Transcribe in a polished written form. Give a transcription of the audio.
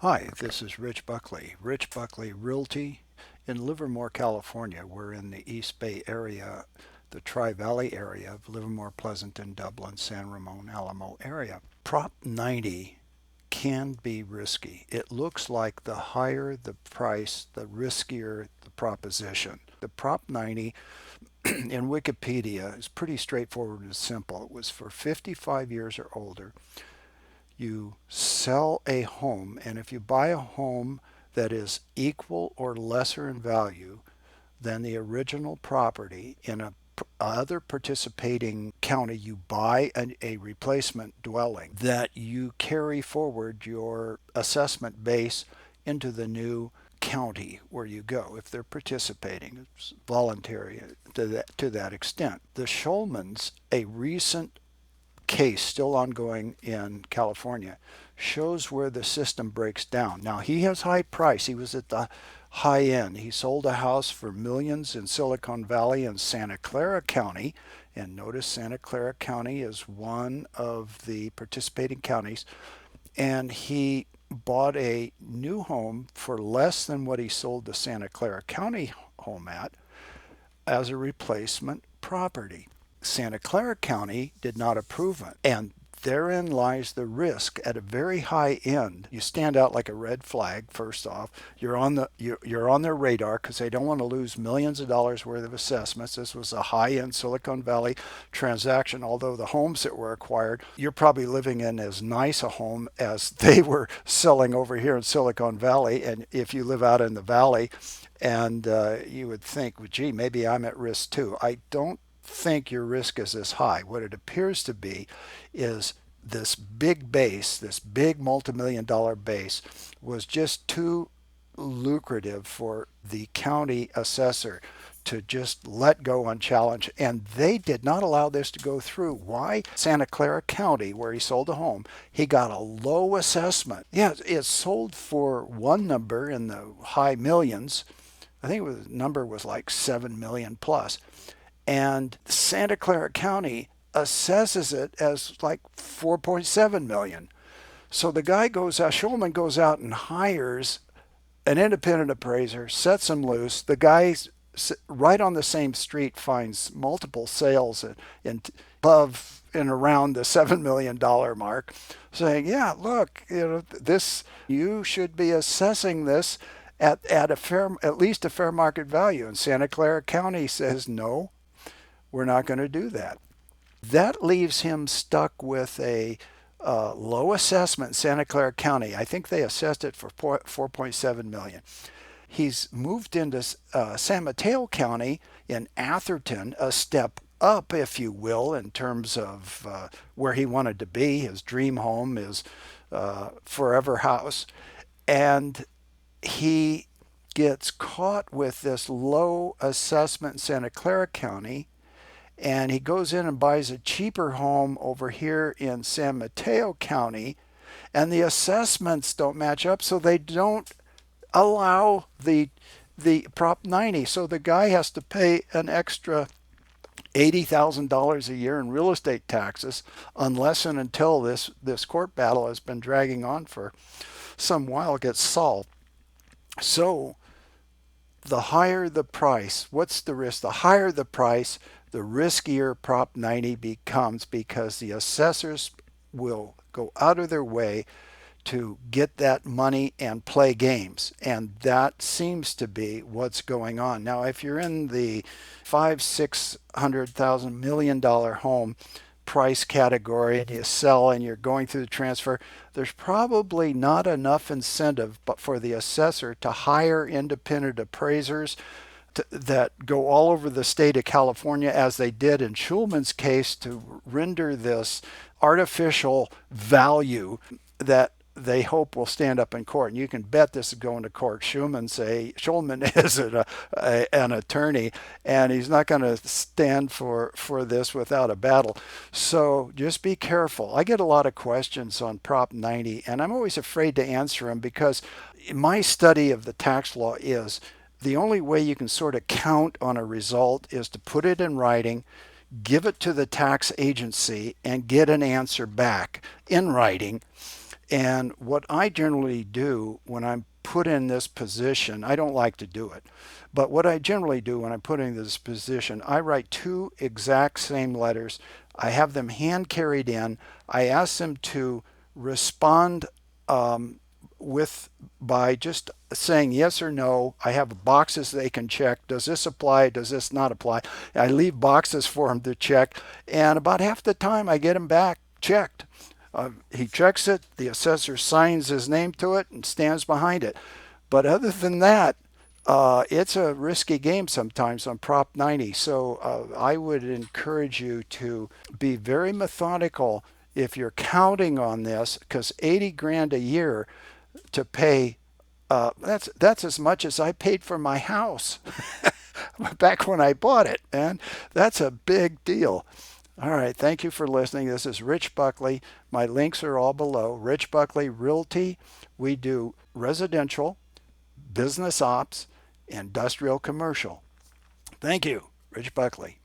Hi, this is Rich Buckley Realty in Livermore, California. We're in the East Bay area, the Tri-Valley area of Livermore, Pleasanton, Dublin, San Ramon, Alamo area. Prop 90 can be risky. It looks like the higher the price, the riskier the proposition. The Prop 90 in Wikipedia is pretty straightforward and simple. It was for 55 years or older. You sell a home, and if you buy a home that is equal or lesser in value than the original property in a other participating county, you buy a replacement dwelling that you carry forward your assessment base into the new county where you go if they're participating. It's voluntary to that extent. The Shulmans, a recent case still ongoing in California, shows where the system breaks down. Now, he has high price. He was at the high end. He sold a house for millions in Silicon Valley and Santa Clara County. And notice Santa Clara County is one of the participating counties. And he bought a new home for less than what he sold the Santa Clara County home at as a replacement property. Santa Clara County did not approve it. And therein lies the risk at a very high end. You stand out like a red flag. First off, you're on their radar because they don't want to lose millions of dollars worth of assessments. This was a high-end Silicon Valley transaction. Although the homes that were acquired, you're probably living in as nice a home as they were selling over here in Silicon Valley. And if you live out in the valley, and you would think, well, gee, maybe I'm at risk too. I don't think your risk is as high. What it appears to be is this big base, this big multi-million dollar base, was just too lucrative for the county assessor to just let go unchallenged. And they did not allow this to go through. Why? Santa Clara County, where he sold a home, he got a low assessment. Yeah, it sold for one number in the high millions. I think the number was like 7 million plus. And Santa Clara County assesses it as like 4.7 million. So the guy goes out, Shulman goes out and hires an independent appraiser, sets him loose. The guy right on the same street finds multiple sales in above and around the $7 million mark, saying, "Yeah, look, this you should be assessing this at at least a fair market value." And Santa Clara County says, "No, we're not going to do that." That leaves him stuck with a low assessment in Santa Clara County. I think they assessed it for 4.7 million. He's moved into San Mateo County in Atherton, a step up, if you will, in terms of where he wanted to be. His dream home, his forever house. And he gets caught with this low assessment in Santa Clara County, and he goes in and buys a cheaper home over here in San Mateo County, and the assessments don't match up, so they don't allow the Prop 90. So the guy has to pay an extra $80,000 a year in real estate taxes unless and until this court battle has been dragging on for some while gets solved. So the higher the price, what's the risk? The higher the price, the riskier Prop 90 becomes, because the assessors will go out of their way to get that money and play games. And that seems to be what's going on. Now, if you're in the $500,000-$600,000 home price category and you sell and you're going through the transfer, there's probably not enough incentive but for the assessor to hire independent appraisers that go all over the state of California, as they did in Shulman's case, to render this artificial value that they hope will stand up in court. And you can bet this is going to court. Shulman is an attorney, and he's not going to stand for this without a battle. So just be careful. I get a lot of questions on Prop 90, and I'm always afraid to answer them, because my study of the tax law is the only way you can sort of count on a result is to put it in writing, give it to the tax agency, and get an answer back in writing. And what I generally do when I'm put in this position, I don't like to do it, but what I generally do when I'm put in this position, I write two exact same letters. I have them hand carried in. I ask them to respond um, with by just saying yes or no. I have boxes they can check. Does this apply? Does this not apply? I leave boxes for them to check, and about half the time I get them back checked. He checks it, the assessor signs his name to it and stands behind it. But other than that, it's a risky game sometimes on Prop 90. So I would encourage you to be very methodical if you're counting on this, because 80 grand a year to pay, that's as much as I paid for my house back when I bought it, man. That's a big deal. All right. Thank you for listening. This is Rich Buckley. My links are all below. Rich Buckley Realty. We do residential, business ops, industrial commercial. Thank you, Rich Buckley.